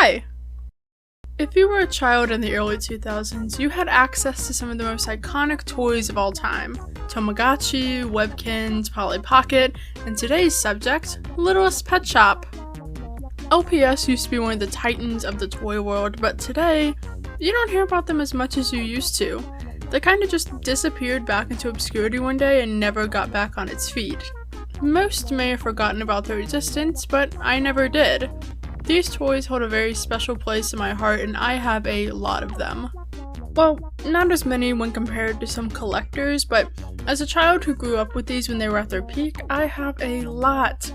Hi! If you were a child in the early 2000s, you had access to some of the most iconic toys of all time. Tamagotchi, Webkinz, Polly Pocket, and today's subject, Littlest Pet Shop. LPS used to be one of the titans of the toy world, but today, you don't hear about them as much as you used to. They kinda just disappeared back into obscurity one day and never got back on its feet. Most may have forgotten about their existence, but I never did. These toys hold a very special place in my heart, and I have a lot of them. Well, not as many when compared to some collectors, but as a child who grew up with these when they were at their peak, I have a lot.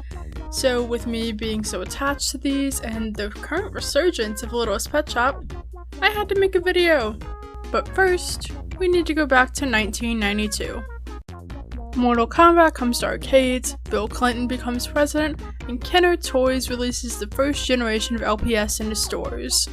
So with me being so attached to these and the current resurgence of Littlest Pet Shop, I had to make a video. But first, we need to go back to 1992. Mortal Kombat comes to arcades, Bill Clinton becomes president, and Kenner Toys releases the first generation of LPS into stores.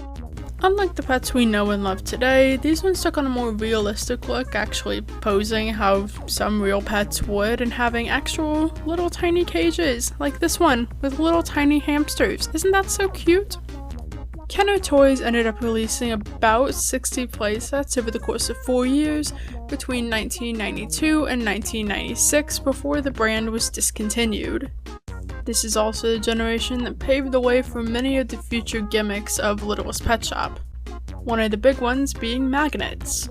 Unlike the pets we know and love today, these ones took on a more realistic look, actually posing how some real pets would and having actual little tiny cages, like this one, with little tiny hamsters. Isn't that so cute? Kenner Toys ended up releasing about 60 playsets over the course of 4 years, between 1992 and 1996, before the brand was discontinued. This is also the generation that paved the way for many of the future gimmicks of Littlest Pet Shop, one of the big ones being magnets.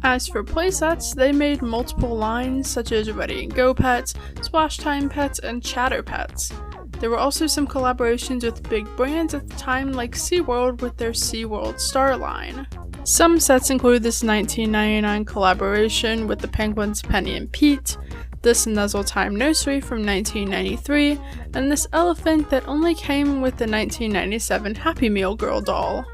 As for playsets, they made multiple lines such as Ready and Go Pets, Splash Time Pets, and Chatter Pets. There were also some collaborations with big brands at the time like SeaWorld with their SeaWorld Star line. Some sets include this 1999 collaboration with the penguins Penny and Pete, this Nuzzle Time Nursery from 1993, and this elephant that only came with the 1997 Happy Meal Girl doll.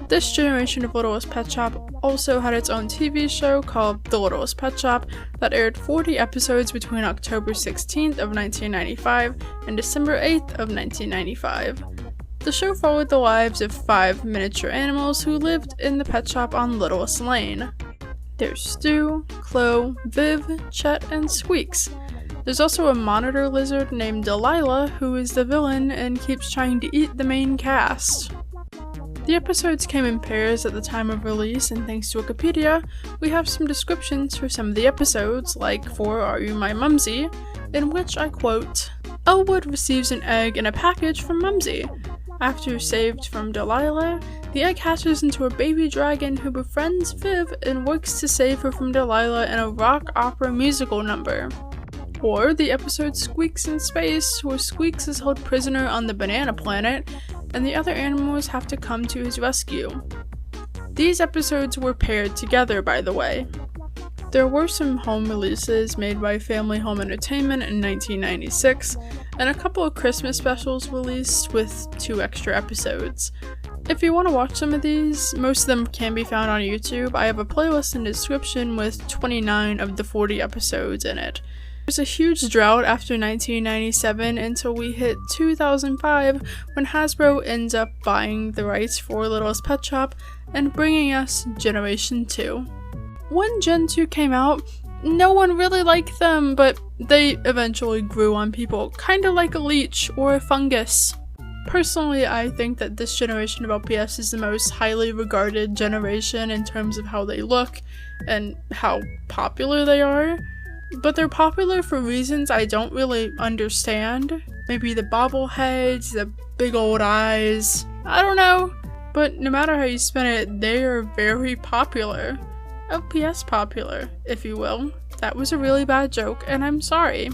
This generation of Littlest Pet Shop also had its own TV show called The Littlest Pet Shop that aired 40 episodes between October 16th of 1995 and December 8th of 1995. The show followed the lives of 5 miniature animals who lived in the pet shop on Littlest Lane. There's Stu, Chloe, Viv, Chet, and Squeaks. There's also a monitor lizard named Delilah who is the villain and keeps trying to eat the main cast. The episodes came in pairs at the time of release, and thanks to Wikipedia, we have some descriptions for some of the episodes, like for Are You My Mumsy, in which I quote, "Elwood receives an egg in a package from Mumsy. After saved from Delilah, the egg hatches into a baby dragon who befriends Viv and works to save her from Delilah in a rock opera musical number." Or the episode Squeaks in Space, where Squeaks is held prisoner on the Banana Planet, and the other animals have to come to his rescue. These episodes were paired together, by the way. There were some home releases made by Family Home Entertainment in 1996, and a couple of Christmas specials released with 2 extra episodes. If you want to watch some of these, most of them can be found on YouTube. I have a playlist in the description with 29 of the 40 episodes in it. There's a huge drought after 1997 until we hit 2005 when Hasbro ends up buying the rights for Littlest Pet Shop and bringing us Generation 2. When Gen 2 came out, no one really liked them, but they eventually grew on people, kinda like a leech or a fungus. Personally, I think that this generation of LPS is the most highly regarded generation in terms of how they look and how popular they are. But they're popular for reasons I don't really understand. Maybe the bobbleheads, the big old eyes, I don't know. But no matter how you spin it, they are very popular. LPS popular, if you will. That was a really bad joke, and I'm sorry.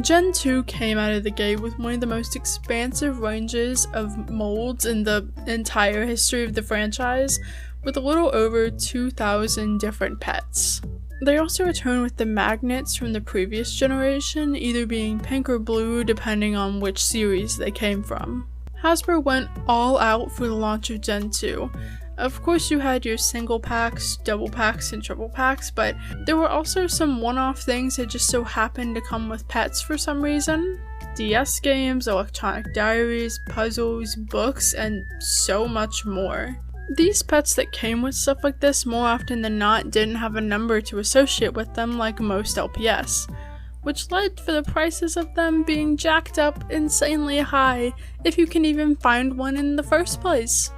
Gen 2 came out of the gate with one of the most expansive ranges of molds in the entire history of the franchise, with a little over 2,000 different pets. They also return with the magnets from the previous generation, either being pink or blue depending on which series they came from. Hasbro went all out for the launch of Gen 2. Of course you had your single packs, double packs, and triple packs, but there were also some one-off things that just so happened to come with pets for some reason. DS games, electronic diaries, puzzles, books, and so much more. These pets that came with stuff like this more often than not didn't have a number to associate with them like most LPS, which led for the prices of them being jacked up insanely high if you can even find one in the first place.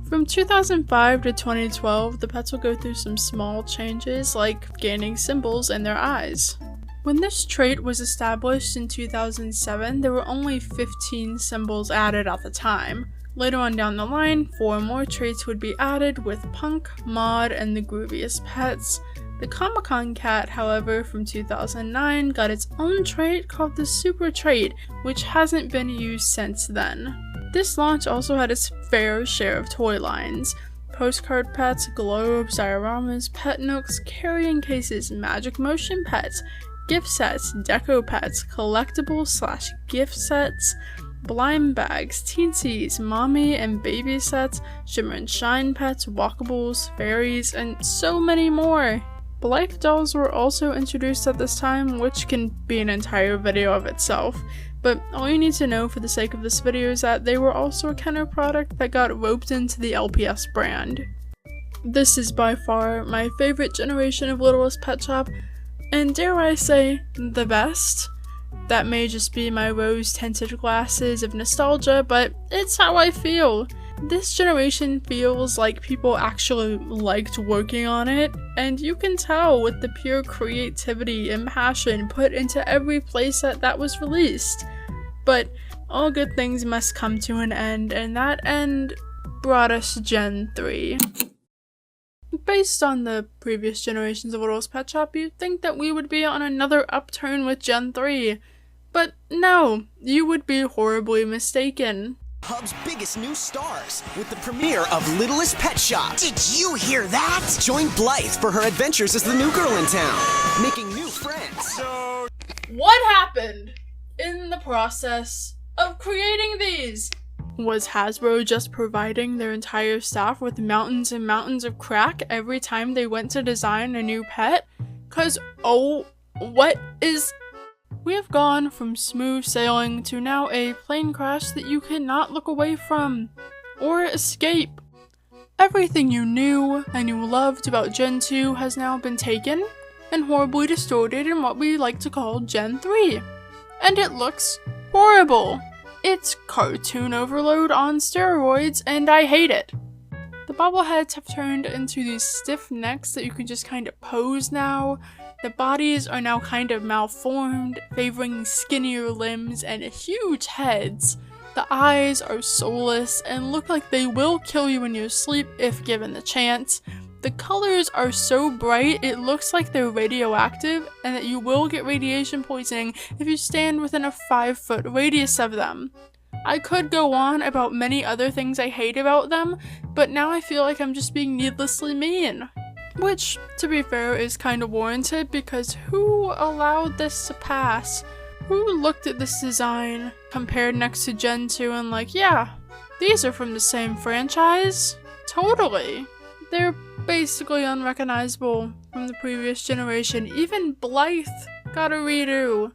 From 2005 to 2012, the pets will go through some small changes, like gaining symbols in their eyes. When this trait was established in 2007, there were only 15 symbols added at the time. Later on down the line, 4 more traits would be added with Punk, Maud, and the Grooviest Pets. The Comic-Con cat, however, from 2009 got its own trait called the Super Trait, which hasn't been used since then. This launch also had its fair share of toy lines. Postcard pets, globes, dioramas, pet nooks, carrying cases, magic motion pets, gift sets, deco pets, collectibles / gift sets, blind bags, teensies, mommy and baby sets, shimmer and shine pets, walkables, fairies, and so many more. Blythe dolls were also introduced at this time, which can be an entire video of itself, but all you need to know for the sake of this video is that they were also a Kenner product that got roped into the LPS brand. This is by far my favorite generation of Littlest Pet Shop, and dare I say, the best. That may just be my rose-tinted glasses of nostalgia, but it's how I feel. This generation feels like people actually liked working on it, and you can tell with the pure creativity and passion put into every playset that was released. But all good things must come to an end, and that end brought us Gen 3. Based on the previous generations of Littlest Pet Shop, you'd think that we would be on another upturn with Gen 3. But no, you would be horribly mistaken. Hub's biggest new stars with the premiere of Littlest Pet Shop. Did you hear that? Join Blythe for her adventures as the new girl in town, making new friends. What happened in the process of creating these? Was Hasbro just providing their entire staff with mountains and mountains of crack every time they went to design a new pet? 'Cause, oh, what is... We have gone from smooth sailing to now a plane crash that you cannot look away from or escape. Everything you knew and you loved about Gen 2 has now been taken and horribly distorted in what we like to call Gen 3. And it looks horrible. It's cartoon overload on steroids, and I hate it. The bobbleheads have turned into these stiff necks that you can just kind of pose now. The bodies are now kind of malformed, favoring skinnier limbs and huge heads. The eyes are soulless and look like they will kill you in your sleep if given the chance. The colors are so bright it looks like they're radioactive and that you will get radiation poisoning if you stand within a 5-foot radius of them. I could go on about many other things I hate about them, but now I feel like I'm just being needlessly mean. Which, to be fair, is kind of warranted because who allowed this to pass? Who looked at this design, compared next to Gen 2 and like, yeah, these are from the same franchise? Totally. They're basically unrecognizable from the previous generation. Even Blythe got a redo.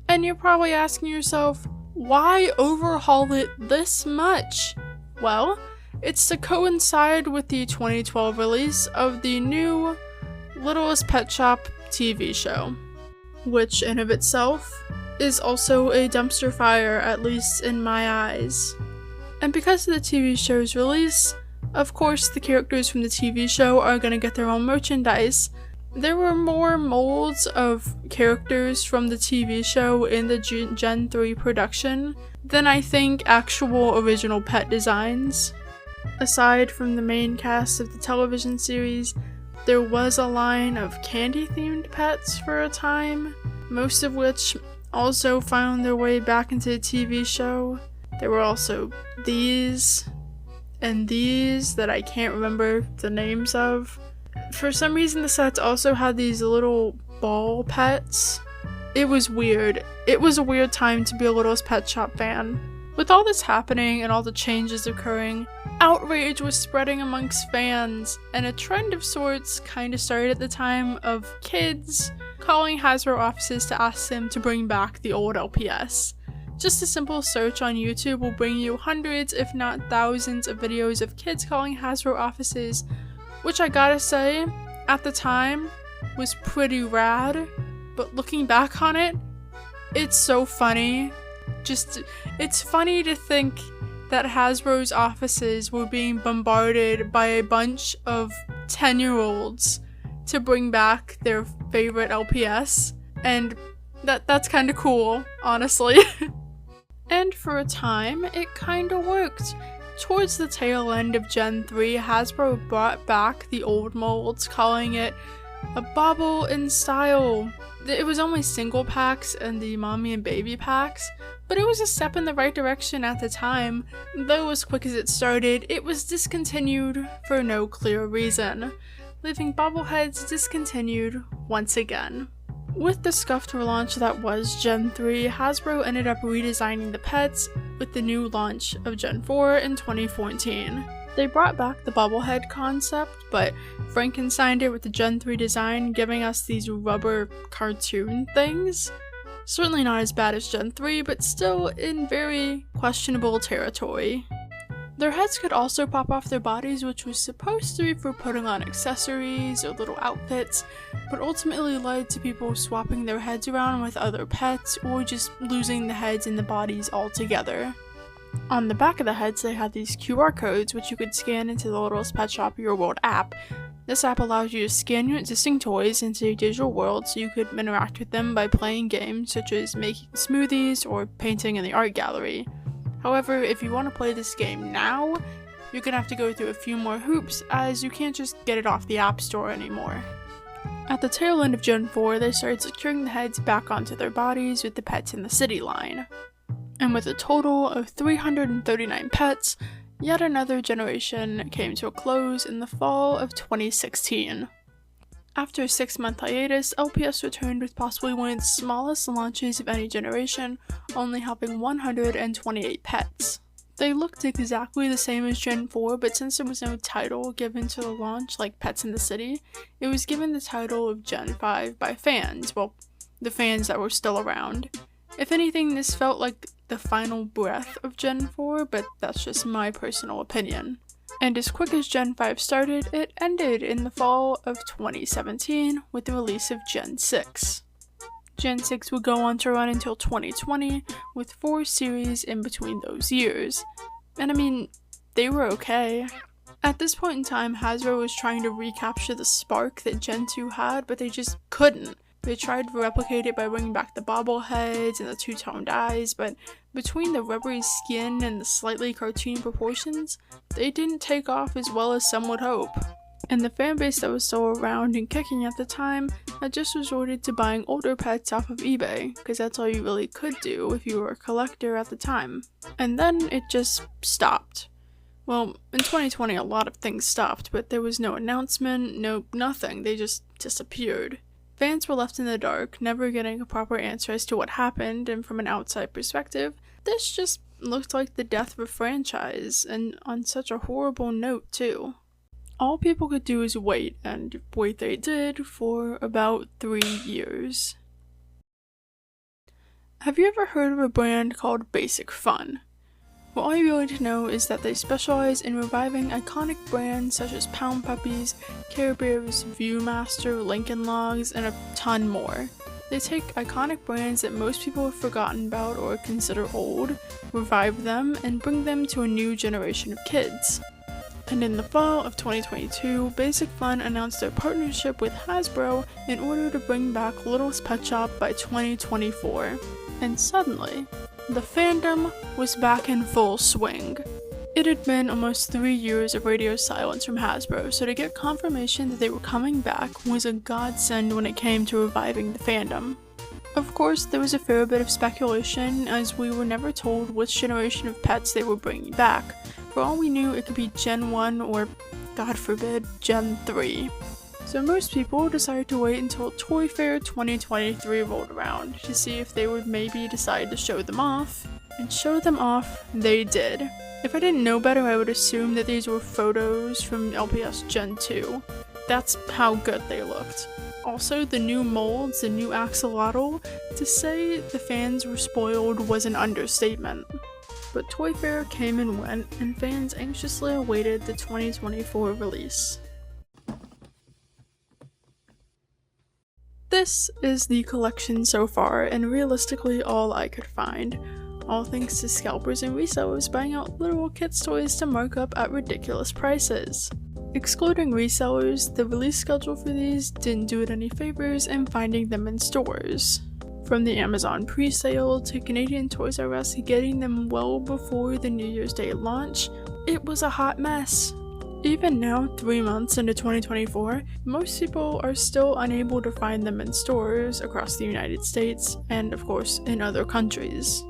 And you're probably asking yourself, why overhaul it this much? Well, it's to coincide with the 2012 release of the new Littlest Pet Shop TV show, which in of itself is also a dumpster fire, at least in my eyes. And because of the TV show's release, of course the characters from the TV show are gonna get their own merchandise. There were more molds of characters from the TV show in the Gen 3 production than I think actual original pet designs. Aside from the main cast of the television series, there was a line of candy-themed pets for a time, most of which also found their way back into the TV show. There were also these, and these that I can't remember the names of. For some reason the sets also had these little ball pets. It was weird. It was a weird time to be a Littlest Pet Shop fan. With all this happening and all the changes occurring, outrage was spreading amongst fans, and a trend of sorts kinda started at the time of kids calling Hasbro offices to ask them to bring back the old LPS. Just a simple search on YouTube will bring you hundreds if not thousands of videos of kids calling Hasbro offices, which I gotta say, at the time, was pretty rad, but looking back on it, it's so funny. It's funny to think that Hasbro's offices were being bombarded by a bunch of 10-year-olds to bring back their favorite LPS, and that's kind of cool, honestly. And for a time, it kind of worked. Towards the tail end of Gen 3, Hasbro brought back the old molds, calling it a Bobble In Style. It was only single packs and the mommy and baby packs, but it was a step in the right direction at the time. Though as quick as it started, it was discontinued for no clear reason, leaving bobbleheads discontinued once again. With the scuffed relaunch that was Gen 3, Hasbro ended up redesigning the pets with the new launch of Gen 4 in 2014. They brought back the bobblehead concept, but Frankensteined it with the Gen 3 design, giving us these rubber cartoon things. Certainly not as bad as Gen 3, but still in very questionable territory. Their heads could also pop off their bodies, which was supposed to be for putting on accessories or little outfits, but ultimately led to people swapping their heads around with other pets or just losing the heads and the bodies altogether. On the back of the heads, they had these QR codes, which you could scan into the Littlest Pet Shop Your World app. This app allows you to scan your existing toys into your digital world so you could interact with them by playing games such as making smoothies or painting in the art gallery. However, if you want to play this game now, you're gonna have to go through a few more hoops, as you can't just get it off the App Store anymore. At the tail end of Gen 4, they started securing the heads back onto their bodies with the Pets in the City line. And with a total of 339 pets, yet another generation came to a close in the fall of 2016. After a 6-month hiatus, LPS returned with possibly one of the smallest launches of any generation, only having 128 pets. They looked exactly the same as Gen 4, but since there was no title given to the launch like Pets in the City, it was given the title of Gen 5 by fans, well, the fans that were still around. If anything, this felt like the final breath of Gen 4, but that's just my personal opinion. And as quick as Gen 5 started, it ended in the fall of 2017 with the release of Gen 6. Gen 6 would go on to run until 2020, with 4 series in between those years. And I mean, they were okay. At this point in time, Hasbro was trying to recapture the spark that Gen 2 had, but they just couldn't. They tried to replicate it by bringing back the bobbleheads and the two-toned eyes, but between the rubbery skin and the slightly cartoony proportions, they didn't take off as well as some would hope. And the fanbase that was still around and kicking at the time had just resorted to buying older pets off of eBay, because that's all you really could do if you were a collector at the time. And then it just stopped. Well, in 2020 a lot of things stopped, but there was no announcement, no nothing, they just disappeared. Fans were left in the dark, never getting a proper answer as to what happened, and from an outside perspective, this just looked like the death of a franchise, and on such a horrible note too. All people could do is wait, and wait they did for about 3 years. Have you ever heard of a brand called Basic Fun? Well, all you really need to know is that they specialize in reviving iconic brands such as Pound Puppies, Care Bears, Viewmaster, Lincoln Logs, and a ton more. They take iconic brands that most people have forgotten about or consider old, revive them, and bring them to a new generation of kids. And in the fall of 2022, Basic Fun announced their partnership with Hasbro in order to bring back Littlest Pet Shop by 2024. And suddenly, the fandom was back in full swing. It had been almost 3 years of radio silence from Hasbro, so to get confirmation that they were coming back was a godsend when it came to reviving the fandom. Of course, there was a fair bit of speculation, as we were never told which generation of pets they were bringing back. For all we knew, it could be Gen 1 or, God forbid, Gen 3. So most people decided to wait until Toy Fair 2023 rolled around to see if they would maybe decide to show them off. And show them off they did. If I didn't know better, I would assume that these were photos from LPS Gen 2. That's how good they looked. Also, the new molds, the new axolotl, to say the fans were spoiled was an understatement. But Toy Fair came and went, and fans anxiously awaited the 2024 release. This is the collection so far, and realistically all I could find. all thanks to scalpers and resellers buying out literal kids' toys to mark up at ridiculous prices. Excluding resellers, the release schedule for these didn't do it any favors in finding them in stores. From the Amazon pre-sale to Canadian Toys R Us getting them well before the New Year's Day launch, it was a hot mess. Even now, 3 months into 2024, most people are still unable to find them in stores across the United States and, of course, in other countries.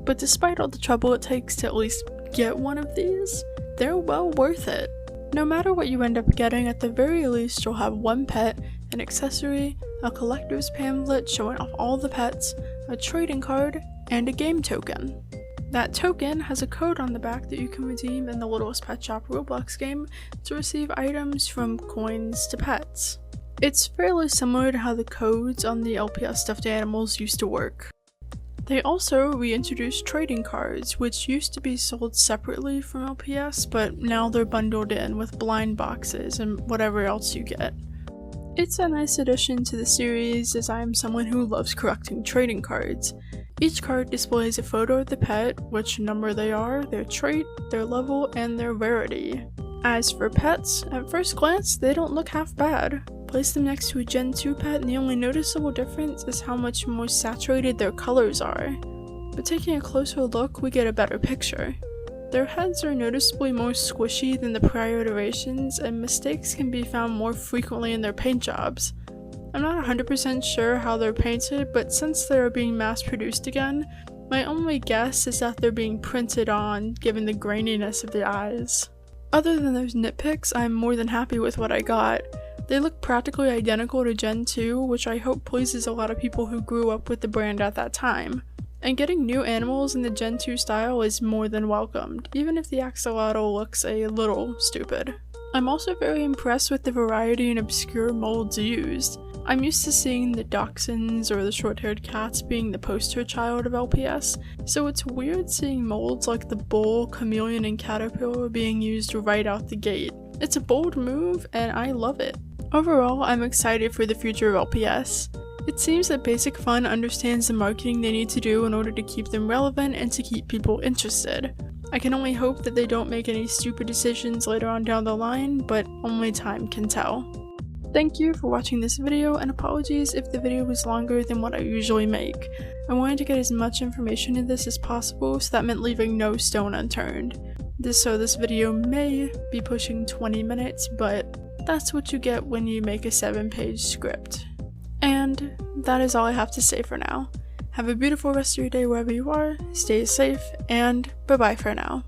But despite all the trouble it takes to at least get one of these, they're well worth it. No matter what you end up getting, at the very least you'll have one pet, an accessory, a collector's pamphlet showing off all the pets, a trading card, and a game token. That token has a code on the back that you can redeem in the Littlest Pet Shop Roblox game to receive items from coins to pets. It's fairly similar to how the codes on the LPS stuffed animals used to work. They also reintroduced trading cards, which used to be sold separately from LPS, but now they're bundled in with blind boxes and whatever else you get. It's a nice addition to the series, as I am someone who loves collecting trading cards. Each card displays a photo of the pet, which number they are, their trait, their level, and their rarity. As for pets, at first glance, they don't look half bad. Place them next to a Gen 2 pet and the only noticeable difference is how much more saturated their colors are. But taking a closer look, we get a better picture. Their heads are noticeably more squishy than the prior iterations, and mistakes can be found more frequently in their paint jobs. I'm not 100% sure how they're painted, but since they are being mass-produced again, my only guess is that they're being printed on, given the graininess of the eyes. Other than those nitpicks, I'm more than happy with what I got. They look practically identical to Gen 2, which I hope pleases a lot of people who grew up with the brand at that time. And getting new animals in the Gen 2 style is more than welcomed, even if the axolotl looks a little stupid. I'm also very impressed with the variety and obscure molds used. I'm used to seeing the dachshunds or the short-haired cats being the poster child of LPS, so it's weird seeing molds like the bull, chameleon, and caterpillar being used right out the gate. It's a bold move, and I love it. Overall, I'm excited for the future of LPS. It seems that Basic Fun understands the marketing they need to do in order to keep them relevant and to keep people interested. I can only hope that they don't make any stupid decisions later on down the line, but only time can tell. Thank you for watching this video, and apologies if the video was longer than what I usually make. I wanted to get as much information in this as possible, so that meant leaving no stone unturned. So this video may be pushing 20 minutes, but that's what you get when you make a 7-page script. And that is all I have to say for now. Have a beautiful rest of your day wherever you are, stay safe, and bye-bye for now.